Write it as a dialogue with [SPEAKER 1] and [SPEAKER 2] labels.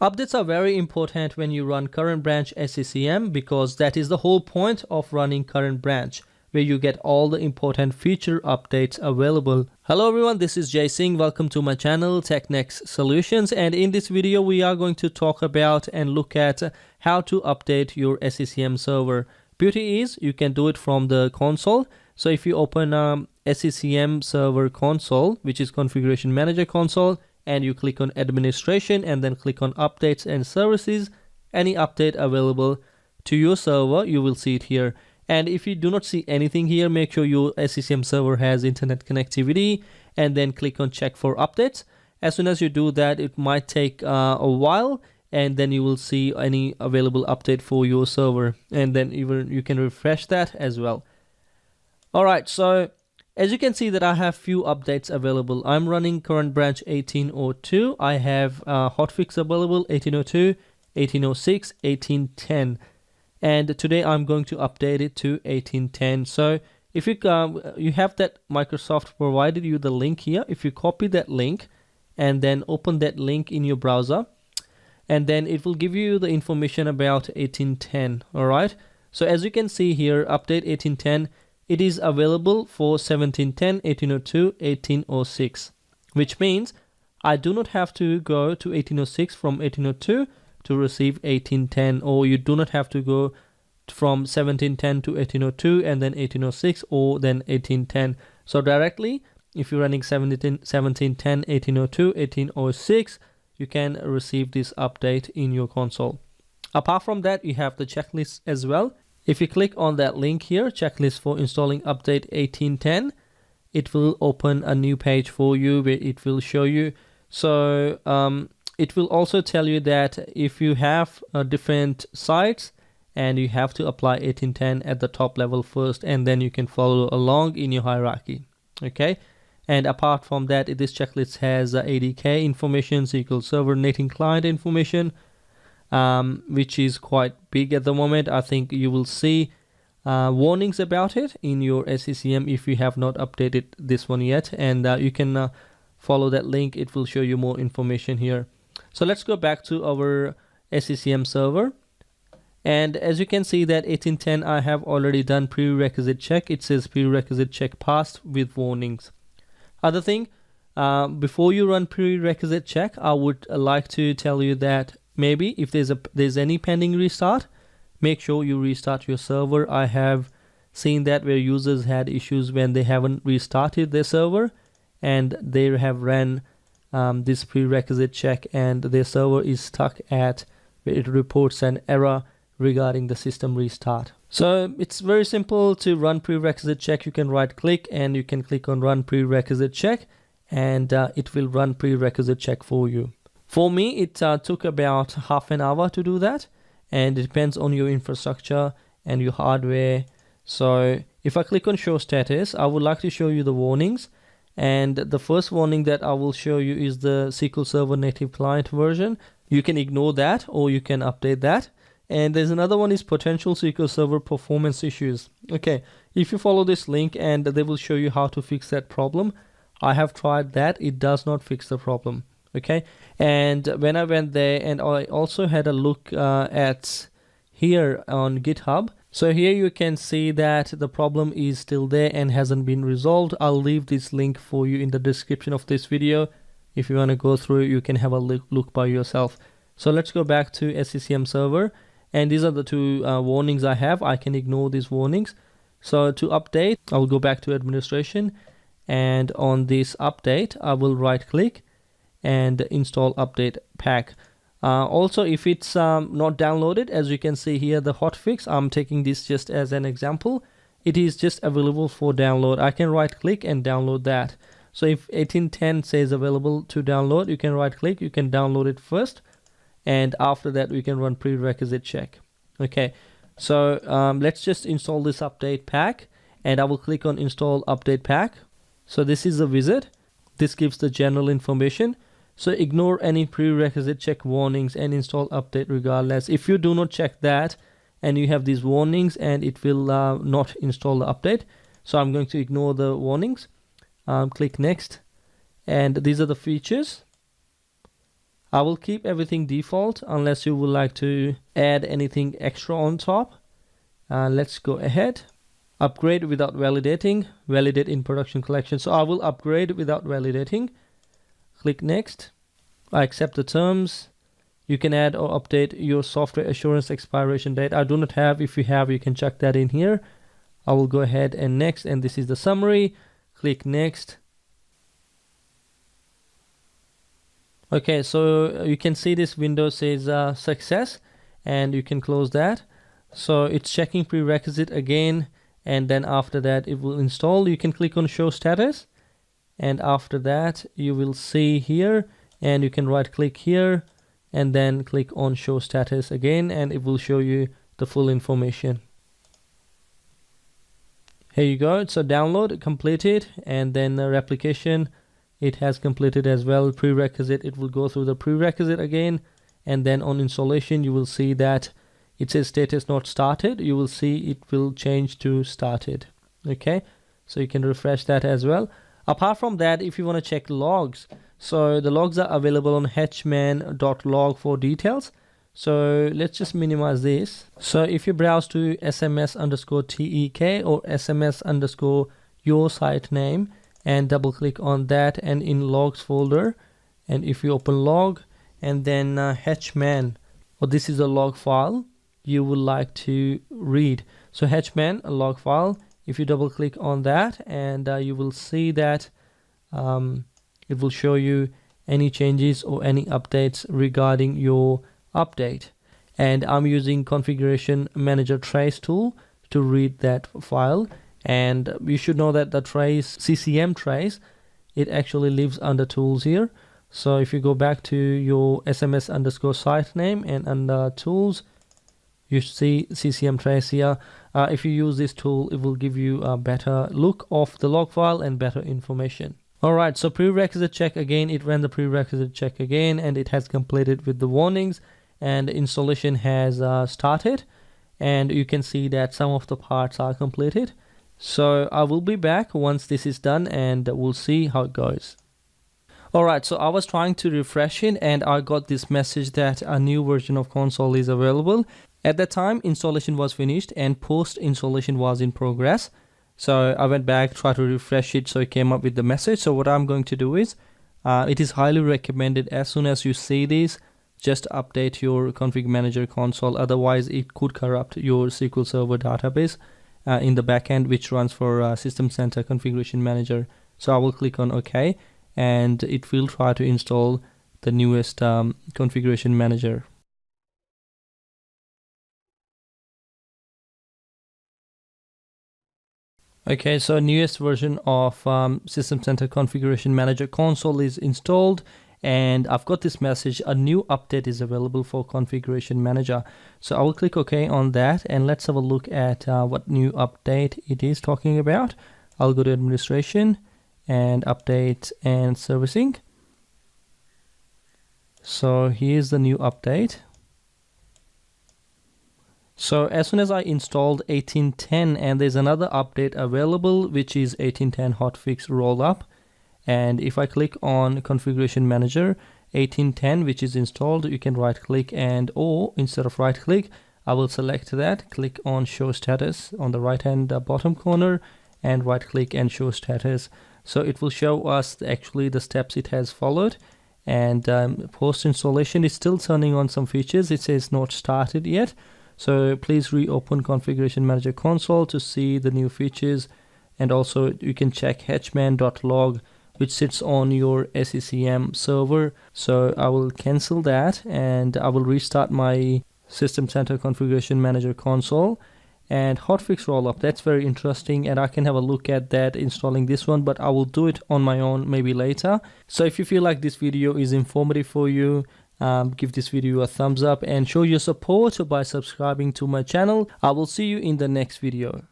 [SPEAKER 1] Updates are very important when you run current branch SCCM because that is the whole point of running current branch, where you get all the important feature updates available. Hello everyone, this is Jay Singh. Welcome to my channel TechNext Solutions, and in this video we are going to talk about and look at how to update your SCCM server. Beauty is you can do it from the console. So if you open SCCM Server console, which is Configuration Manager console, and you click on Administration and then click on Updates and Services, any update available to your server, you will see it here. And if you do not see anything here, make sure your SCCM server has internet connectivity and then click on Check for Updates. As soon as you do that, it might take a while, and then you will see any available update for your server, and then even you can refresh that as well. Alright, so as you can see that I have few updates available. I'm running current branch 1802. I have hotfix available 1802, 1806, 1810. And today I'm going to update it to 1810. So if you you have that Microsoft provided you the link here. If you copy that link and then open that link in your browser, and then it will give you the information about 1810. Alright, so as you can see here, update 1810, it is available for 1710, 1802, 1806, which means I do not have to go to 1806 from 1802 to receive 1810, or you do not have to go from 1710 to 1802 and then 1806 or then 1810. So directly, if you're running 1710, 1802, 1806, you can receive this update in your console. Apart from that, you have the checklist as well. If you click on that link here, checklist for installing update 1810, it will open a new page for you where it will show you. So it will also tell you that if you have different sites, and you have to apply 1810 at the top level first, and then you can follow along in your hierarchy. Okay. And apart from that, this checklist has ADK information, SQL Server netting client information, which is quite big at the moment. I think you will see warnings about it in your SCCM if you have not updated this one yet, and you can follow that link. It will show you more information here. So let's go back to our SCCM server, and as you can see that 1810 I have already done prerequisite check. It says prerequisite check passed with warnings. Other thing, before you run prerequisite check, I would like to tell you that maybe if there's any pending restart, make sure you restart your server. I have seen that where users had issues when they haven't restarted their server and they have ran this prerequisite check and their server is stuck at where it reports an error regarding the system restart. So it's very simple to run prerequisite check. You can right click and you can click on run prerequisite check, and it will run prerequisite check for you. For me, it took about half an hour to do that, and it depends on your infrastructure and your hardware. So if I click on show status, I would like to show you the warnings, and the first warning that I will show you is the SQL Server native client version. You can ignore that or you can update that. And there's another one is potential SQL Server performance issues. Okay, if you follow this link, and they will show you how to fix that problem. I have tried that, it does not fix the problem. Okay, and when I went there, and I also had a look at here on GitHub. So here you can see that the problem is still there and hasn't been resolved. I'll leave this link for you in the description of this video. If you want to go through, you can have a look by yourself. So let's go back to SCCM server, and these are the two warnings I have. I can ignore these warnings. So to update, I'll go back to administration, and on this update I will right click and install update pack. Also, if it's not downloaded, as you can see here, the hotfix, I'm taking this just as an example, it is just available for download. I can right click and download that. So if 1810 says available to download, you can right click, you can download it first, and after that we can run prerequisite check. Okay, so let's just install this update pack, and I will click on install update pack. So this is a wizard. This gives the general information. So ignore any prerequisite check warnings and install update regardless. If you do not check that and you have these warnings, and it will not install the update. So I'm going to ignore the warnings. Click next, and these are the features. I will keep everything default unless you would like to add anything extra on top. Let's go ahead. Upgrade without validating, validate in production collection. So I will upgrade without validating. Click next. I accept the terms. You can add or update your software assurance expiration date. I do not have. If you have, you can check that in here. I will go ahead and next, and this is the summary. Click next. Okay, so you can see this window says success, and you can close that. So it's checking prerequisite again, and then after that it will install. You can click on show status, and after that you will see here, and you can right click here and then click on show status again, and it will show you the full information. Here you go. So download completed, and then the replication, it has completed as well. Prerequisite, it will go through the prerequisite again, and then on installation you will see that it says status not started. You will see it will change to started. Okay, so you can refresh that as well. Apart from that, if you want to check logs, so the logs are available on hetman.log for details. So let's just minimize this. So if you browse to sms_tek or sms_your site name and double click on that, and in logs folder, and if you open log and then hetman, or this is a log file you would like to read. So hetman, a log file, if you double click on that, and you will see that it will show you any changes or any updates regarding your update. And I'm using configuration manager trace tool to read that file. And you should know that the trace, CCM trace, it actually lives under tools here. So if you go back to your sms_site name and under tools, you see CCM trace here. If you use this tool, it will give you a better look of the log file and better information. Alright, so prerequisite check again. It ran the prerequisite check again, and it has completed with the warnings, and installation has started, and you can see that some of the parts are completed. So I will be back once this is done, and we'll see how it goes. Alright, so I was trying to refresh it, and I got this message that a new version of console is available. At that time, installation was finished and post installation was in progress. So I went back, tried to refresh it, so it came up with the message. So what I'm going to do is, it is highly recommended as soon as you see this, just update your config manager console. Otherwise, it could corrupt your SQL Server database in the backend, which runs for System Center Configuration Manager. So I will click on OK, and it will try to install the newest configuration manager. Okay, so newest version of System Center Configuration Manager console is installed, and I've got this message, a new update is available for Configuration Manager. So I will click OK on that, and let's have a look at what new update it is talking about. I'll go to Administration and Update and Servicing. So here's the new update. So as soon as I installed 18.10, and there's another update available, which is 18.10 hotfix rollup. And if I click on Configuration Manager 18.10, which is installed, you can right click, and or instead of right click, I will select that, click on show status on the right hand bottom corner, and right click and show status. So it will show us actually the steps it has followed. And post installation is still turning on some features. It says not started yet. So please reopen Configuration Manager console to see the new features, and also you can check hetman.log, which sits on your SCCM server. So I will cancel that, and I will restart my System Center Configuration Manager console. And hotfix rollup, that's very interesting, and I can have a look at that installing this one, but I will do it on my own maybe later. So if you feel like this video is informative for you, give this video a thumbs up and show your support by subscribing to my channel. I will see you in the next video.